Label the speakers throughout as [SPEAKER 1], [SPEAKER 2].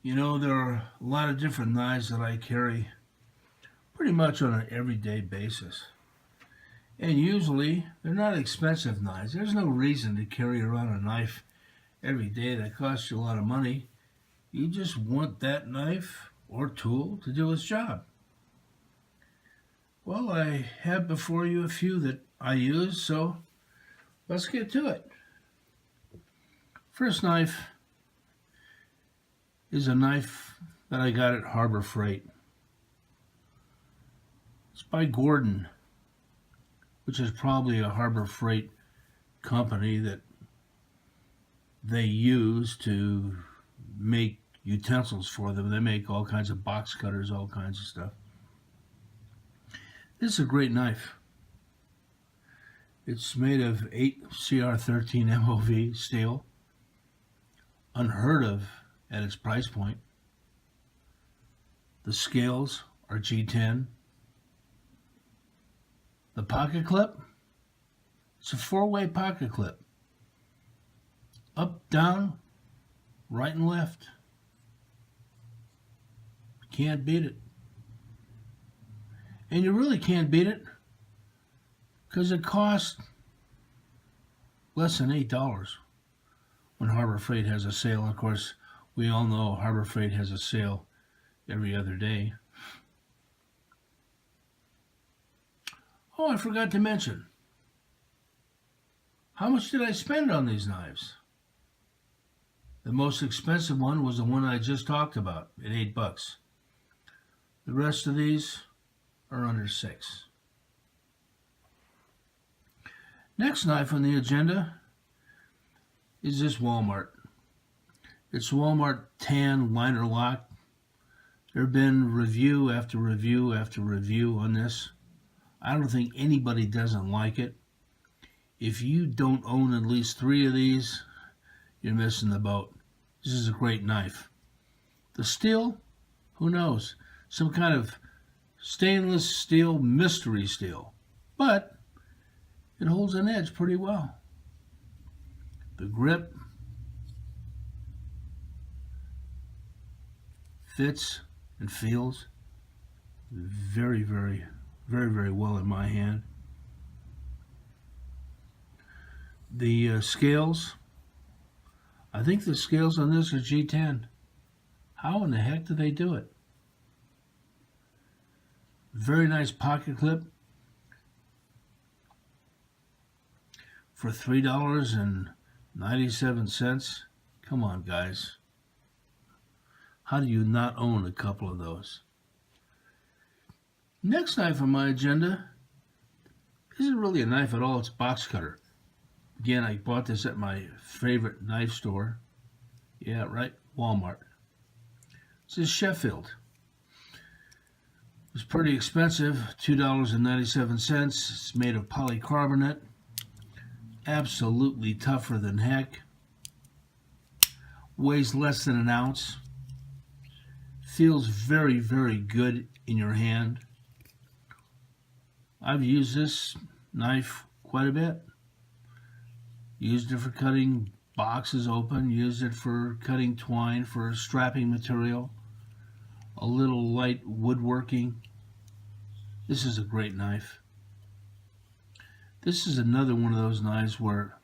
[SPEAKER 1] You know, there are a lot of different knives that I carry pretty much on an everyday basis. And usually, they're not expensive knives. There's no reason to carry around a knife every day that costs you a lot of money. You just want that knife or tool to do its job. Well, I have before you a few that I use, so let's get to it. First knife is a knife that I got at Harbor Freight. It's by Gordon, which is probably a Harbor Freight company that they use to make utensils for them. They make all kinds of box cutters, all kinds of stuff. This is a great knife. It's made of 8 CR13 MOV steel, unheard of at its price point. The scales are G10. The pocket clip, it's a 4-way pocket clip. Up, down, right and left. Can't beat it. And you really can't beat it because it costs less than $8 when Harbor Freight has a sale. Of course, we all know Harbor Freight has a sale every other day. Oh, I forgot to mention. How much did I spend on these knives? The most expensive one was the one I just talked about at $8. The rest of these are under $6. Next knife on the agenda is this Walmart. It's Walmart tan liner lock. There have been review after review after review on this. I don't think anybody doesn't like it. If you don't own at least 3 of these, you're missing the boat. This is a great knife. The steel, who knows? Some kind of stainless steel, mystery steel. But it holds an edge pretty well. The grip fits and feels very, very, very, very well in my hand. The scales, I think the scales on this are G10. How in the heck do they do it? Very nice pocket clip for $3.97. Come on, guys. How do you not own a couple of those? Next knife on my agenda isn't really a knife at all. It's a box cutter. Again, I bought this at my favorite knife store. Yeah, right, Walmart. This is Sheffield. It was pretty expensive, $2.97. It's made of polycarbonate. Absolutely tougher than heck. Weighs less than an ounce. Feels very, very good in your hand. I've used this knife quite a bit. Used it for cutting boxes open, used it for cutting twine, for strapping material, a little light woodworking. This is a great knife. This is another one of those knives where,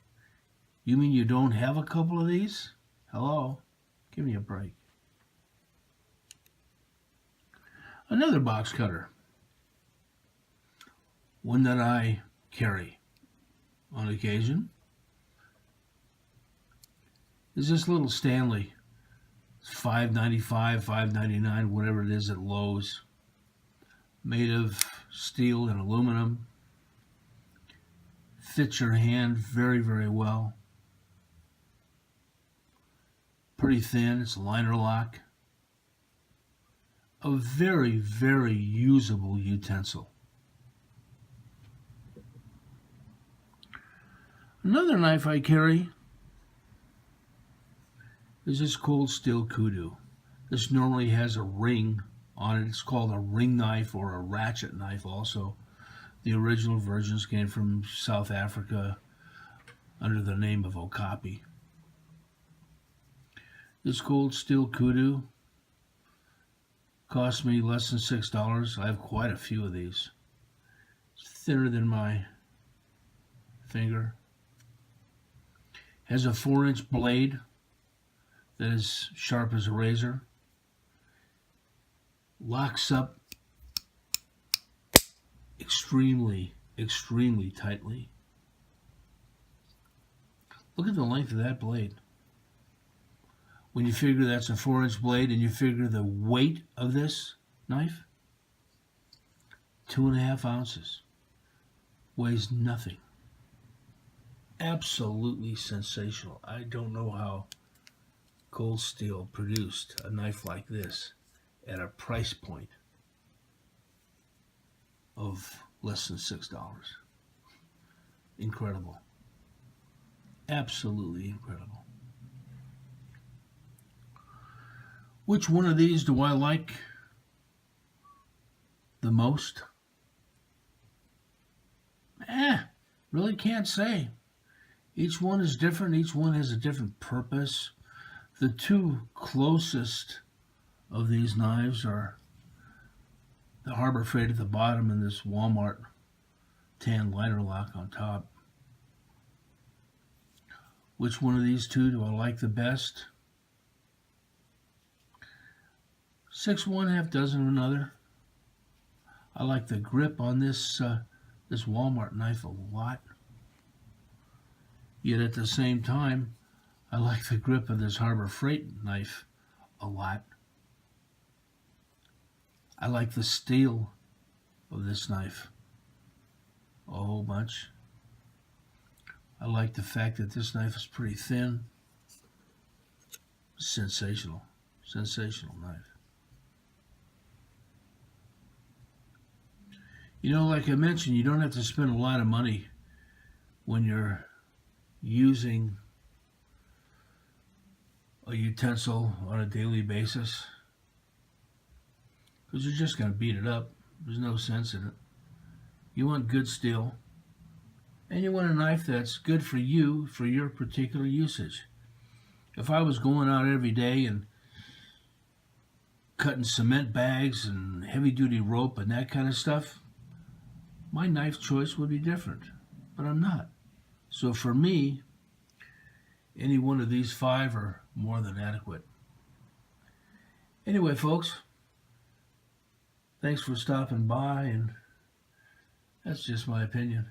[SPEAKER 1] you mean you don't have a couple of these? Hello? Give me a break. Another box cutter. One that I carry on occasion is this little Stanley. It's $5.95, $5.99, whatever it is at Lowe's. Made of steel and aluminum. Fits your hand very, very well. Pretty thin. It's a liner lock. A very, very usable utensil. Another knife I carry is this cold steel kudu. This normally has a ring on it. It's called a ring knife or a ratchet knife also. The original versions came from South Africa under the name of okapi. This cold steel kudu Cost me less than $6. I have quite a few of these. It's thinner than my finger. Has a 4-inch blade that is sharp as a razor. Locks up extremely, extremely tightly. Look at the length of that blade. When you figure that's a 4-inch blade and you figure the weight of this knife, 2.5 ounces. Weighs nothing. Absolutely sensational. I don't know how Cold Steel produced a knife like this at a price point of less than $6. Incredible. Absolutely incredible. Which one of these do I like the most? Really can't say. Each one is different. Each one has a different purpose. The two closest of these knives are the Harbor Freight at the bottom and this Walmart tan liner lock on top. Which one of these two do I like the best? 6 one, half dozen of another. I like the grip on this Walmart knife a lot. Yet at the same time, I like the grip of this Harbor Freight knife a lot. I like the steel of this knife a whole bunch. I like the fact that this knife is pretty thin. Sensational. Sensational knife. You know, like I mentioned, you don't have to spend a lot of money when you're using a utensil on a daily basis, because you're just going to beat it up. There's no sense in it. You want good steel, and you want a knife that's good for you, for your particular usage. If I was going out every day and cutting cement bags and heavy-duty rope and that kind of stuff, my knife choice would be different, but I'm not. So for me, any one of these 5 are more than adequate. Anyway, folks, thanks for stopping by, and that's just my opinion.